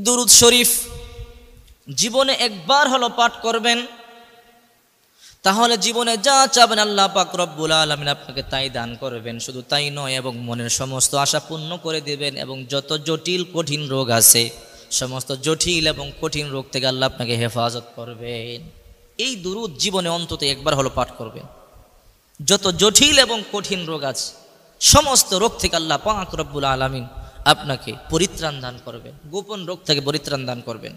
দুরূদ শরীফ জীবনে একবার হলো পাঠ করবেন, তাহলে জীবনে যা চাবেন আল্লাহ পাক রব্বুল আলামিন আপনাকে তাই দান করবেন। শুধু তাই নয়, এবং মনের সমস্ত আশা পূর্ণ করে দেবেন। এবং যত জটিল কঠিন রোগ আছে, সমস্ত জটিল এবং কঠিন রোগ থেকে আল্লাহ আপনাকে হেফাজত করবেন। এই দুরূদ জীবনে অন্তত একবার হলো পাঠ করবেন। যত জটিল এবং কঠিন রোগ আছে, সমস্ত রোগ থেকে আল্লাহ পাক রব্বুল আলামিন আপনাকে পরিত্রাণ দান করবেন, গোপন রোগ থেকে পরিত্রাণ দান করবেন।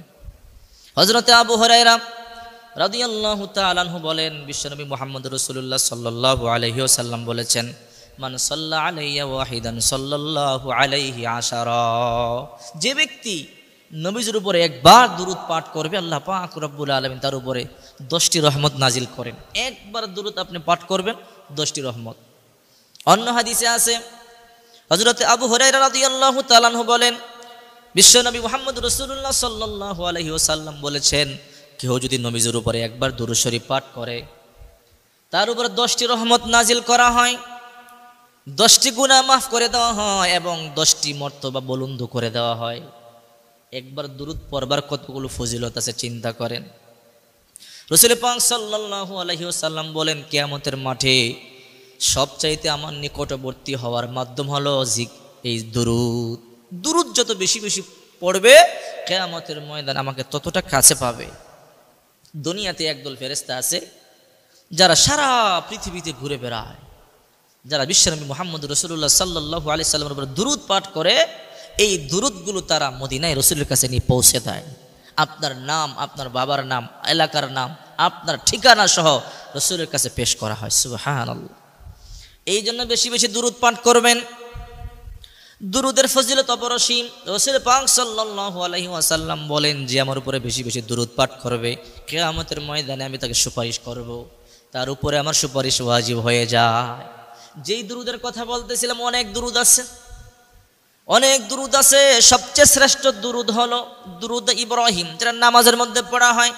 হযরতে আবু হুরায়রা রাদিয়াল্লাহু তাআলা আনহু বলেন, বিশ্বনবী মুহাম্মদ রাসূলুল্লাহ সাল্লাল্লাহু আলাইহি ওয়াসাল্লাম বলেছেন, মান সাল্লা আলাইয়া ওয়াহিদান সাল্লাল্লাহু আলাইহি আশারা। যে ব্যক্তি নবীর উপরে একবার দুরূদ পাঠ করবে, আল্লাহ পাক রব্বুল আলামিন তার উপরে 10টি রহমত নাজিল করেন। একবার দুরূদ আপনি পাঠ করবেন, 10টি রহমত। অন্য হাদিসে আছে, হযরতে আবু হুরায়রা রাদিয়াল্লাহু তাআলা আনহু বলেন, বিশ্বনবী মুহাম্মদ রাসূলুল্লাহ সাল্লাল্লাহু আলাইহি ওয়াসাল্লাম বলেছেন, কেউ যদি নবীর উপরে একবার দুরূদ শরীফ পাঠ করে, তার উপরে 10টি রহমত নাজিল করা হয়, 10টি গুনাহ মাফ করে দেওয়া হয় এবং 10টি মর্তবা বুলন্দ করে দেওয়া হয়। একবার দুরূদ পড়বার কতগুলো ফজিলত আছে চিন্তা করেন। রাসূল পাক সাল্লাল্লাহু আলাইহি ওয়াসাল্লাম বলেন, কিয়ামতের মাঠে সবচাইতে আমার নিকটবর্তী হওয়ার মাধ্যম হলো এই দুরূদ। দুরূদ যত বেশি বেশি পড়বে, কিয়ামতের ময়দান আমাকে ততটা কাছে পাবে। দুনিয়াতে একদল ফেরেশতা আছে যারা সারা পৃথিবীতে ঘুরে বেড়ায়, যারা বিশ্বনবী মুহাম্মদ রাসূলুল্লাহ সাল্লাল্লাহু আলাইহি সাল্লামের উপর দুরূদ পাঠ করে, এই দুরূদগুলো তারা মদিনায় রাসূলের কাছে নিয়ে পৌঁছে দেয়। আপনার নাম, আপনার বাবার নাম, এলাকার নাম, আপনার ঠিকানা সহ রাসূলের কাছে পেশ করা হয়। সুবহানাল্লাহ। এই জন্য বেশি বেশি দুরূদ পাঠ করবেন। দুরূদের ফজিলত অপরসীম। রাসূল পাক সাল্লাল্লাহু আলাইহি ওয়াসাল্লাম বলেন, যে আমার উপরে বেশি বেশি দুরূদ পাঠ করবে, কিয়ামতের ময়দানে আমি তাকে সুপারিশ করব, তার উপরে আমার সুপারিশ ওয়াজিব হয়ে যায়। যেই দুরূদের কথা বলতেছিলাম, অনেক দুরূদ আছে, অনেক দুরূদ আছে। সবচেয়ে শ্রেষ্ঠ দুরূদ হলো দুরূদ ইব্রাহিম, যেটা নামাজের মধ্যে পড়া হয়।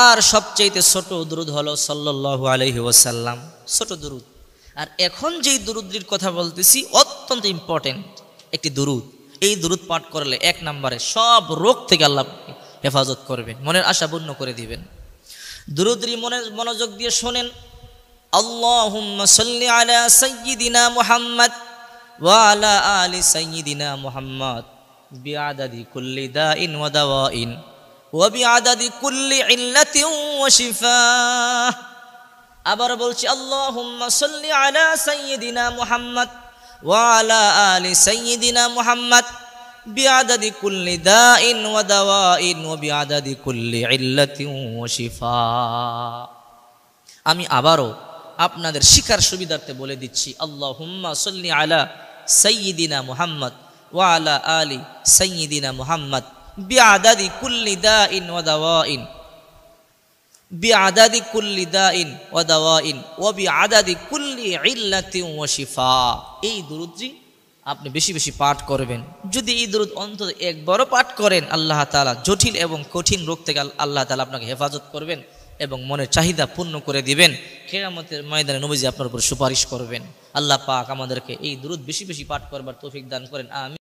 আর সবচেয়ে ছোট দুরূদ হলো সাল্লাল্লাহু আলাইহি ওয়াসাল্লাম, ছোট দুরূদ। আর এখন যেই দুরূদের কথা বলতেছি, অত্যন্ত ইম্পর্টেন্ট একটি দুরূদ। এই দুরূদ পাঠ করলে 1 নম্বরে সব রোগ থেকে আল্লাহ হেফাজত করবেন, মনের আশা পূর্ণ করে দিবেন। দুরূদটি মনোযোগ দিয়ে শোনেন। আল্লাহুম্মা সাল্লি আলা সাইয়্যিদিনা মুহাম্মদ ওয়া আলা আলি সাইয়্যিদিনা মুহাম্মদ বিআদাদি কুল্লি দাইন ওয়া দাওয়াইন ওয়া বিআদাদি কুল্লি ইল্লাতিন ওয়া শিফা। আবার বলছি, আল্লাহুম্মা সাল্লি আলা সাইয়্যিদিনা মুহাম্মদ ওয়া আলা আলি সাইয়্যিদিনা মুহাম্মদ বিআদাদি কুল্লি দাইন ওয়া দাওয়াইন ওয়া বিআদাদি কুল্লি ইল্লাতিন ওয়া শিফা। আমি আবারও আপনাদের শিখার সুবিধার্থে বলে দিচ্ছি, আল্লাহুম্মা সাল্লি আলা সাইয়্যিদিনা মুহাম্মদ ওয়া আলা আলি সাইয়্যিদিনা মুহাম্মদ বিআদাদি কুল্লি দাইন ওয়া দাওয়াইন বিআদাদি কুল্লি দাইন ওয়া দাওয়াইন ওয়া বিআদাদি কুল্লি ইল্লাতিন ওয়া শিফা। এই দুরূদটি আপনি বেশি বেশি পাঠ করবেন। যদি এই দুরূদ অন্তত একবারও পাঠ করেন, আল্লাহ তাআলা জটিল এবং কঠিন রোগ থেকে আল্লাহ তাআলা আপনাকে হেফাজত করবেন এবং মনের চাহিদা পূর্ণ করে দিবেন। কিয়ামতের ময়দানে নবীজি আপনার উপর সুপারিশ করবেন। আল্লাহ পাক আমাদেরকে এই দুরূদ বেশি বেশি পাঠ করবার তৌফিক দান করেন। আমিন।